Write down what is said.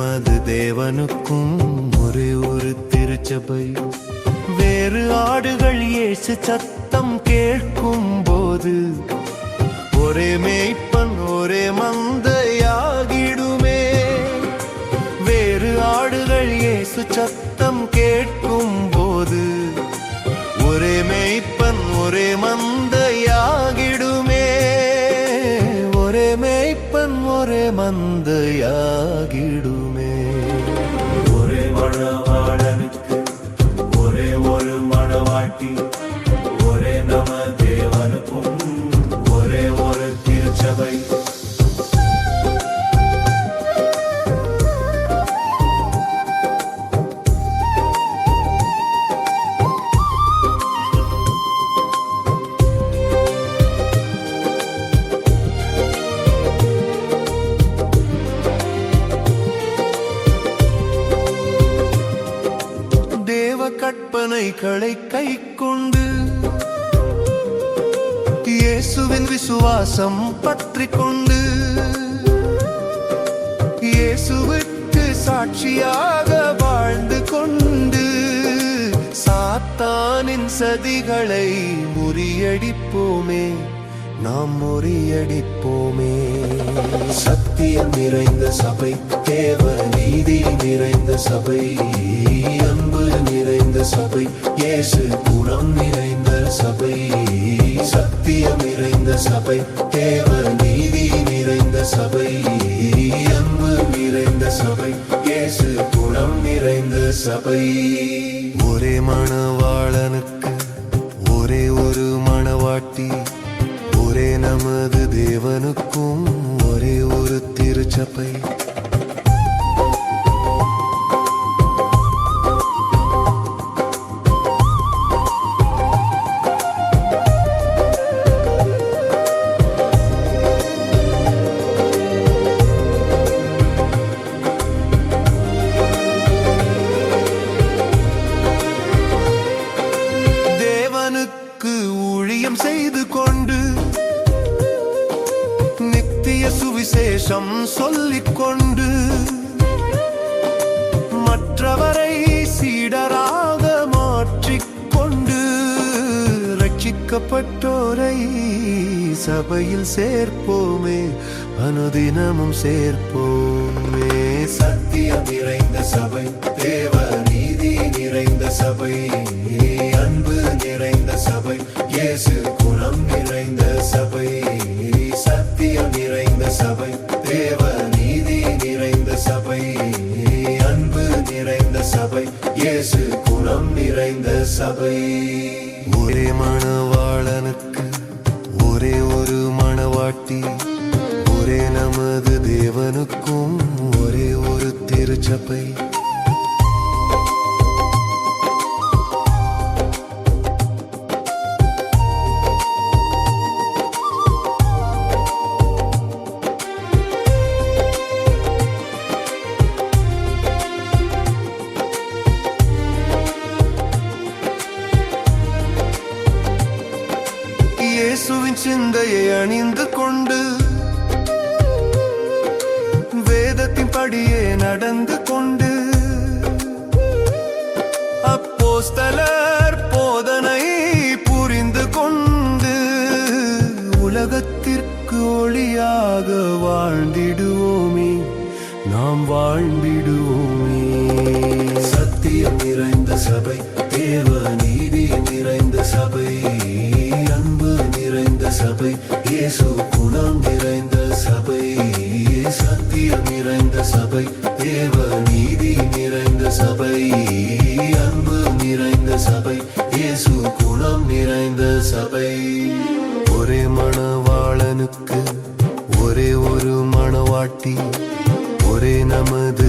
நமது தேவனுக்கும் ஒரே ஒரு திருச்சபை. வேறு ஆடுகள் இயேசு சத்தம் கேட்கும் போது ஒரே மேய்ப்பன் ஒரே மந்தையாகிடுமே. வேறு ஆடுகள் இயேசு சத்தம் கேட்கும் போது ஒரே மேய்ப்பன் ஒரே மந்தையாகிடுமே. ஒரே மேய்ப்பன் ஒரே மந்தையாகிடுமே. ஒரே மணவாளனுக்கு ஒரே ஒரு மணவாட்டி, ஒரே நம தேவனுக்கும் ஒரே ஒரு திருச்சபை. கற்பனைகளை கை கொண்டு இயேசுவின் விசுவாசம் பற்றி கொண்டு இயேசுவுக்கு சாட்சியாக வாழ்ந்து கொண்டு சாத்தானின் சதிகளை முறியடிப்போமே, நாம் முறியடிப்போமே. சத்தியம் நிறைந்த சபை, தேவ நீதி நிறைந்த சபை, அன்பு நிறைந்த சபை, இயேசு குணம் நிறைந்த சபை. சத்தியம் நிறைந்த சபை, தேவ நீதி நிறைந்த சபை, அன்பு நிறைந்த சபை, இயேசு குணம் நிறைந்த சபை. ஒரே மணவாளனுக்கு ஒரே ஒரு மணவாட்டி, ஒரே நமது தேவனுக்கும் ஒரே ஒரு திருச்சபை. தேவனுக்கு ஊழியம் செய்து கொண்டு நித்திய சுவிசேஷம் சொல்லிக் கொண்டு மற்றவரை சீடராக மாற்றிக்கொண்டு ரட்சிக்கப்பட்டோரை சபையில் சேர்ப்போமே, அனுதினமும் சேர்ப்போமே. சத்தியம் நிறைந்த சபை, தேவ நீதி நிறைந்த சபை, அன்பு நிறைந்த சபை, இயேசு குணம் நிறைந்த சபை. சத்தியம் நிறைந்த சபை, தேவ நீதி நிறைந்த சபை, அன்பு நிறைந்த சபை, இயேசு குணம் நிறைந்த சபை. ஒரே மணவாளனுக்கு ஒரே ஒரு மணவாட்டி, ஒரே நமது தேவனுக்கும் ஒரே ஒரு திருச்சபை. இயேசுவின் சிந்தையை அணிந்து கொண்டு வேதத்தின் படியே நடந்து கொண்டு அப்போஸ்தலர் போதனை புரிந்து கொண்டு உலகத்திற்கு ஒளியாக வாழ்ந்திடுவோமே, நாம் வாழ்ந்திடுவோமே. சத்தியம் நிறைந்த சபை, தேவ நீதி நிறைந்த சபை, அன்பு நிறைந்த சபை, இயேசு குணம் நிறைந்த சபை. சத்தியம் நிறைந்த சபை, தேவ நீதி நிறைந்த சபை, அன்பு நிறைந்த சபை, இயேசு குணம் நிறைந்த சபை. ஒரே மணவாளனுக்கு ஒரே ஒரு மணவாட்டி, ஒரே நமது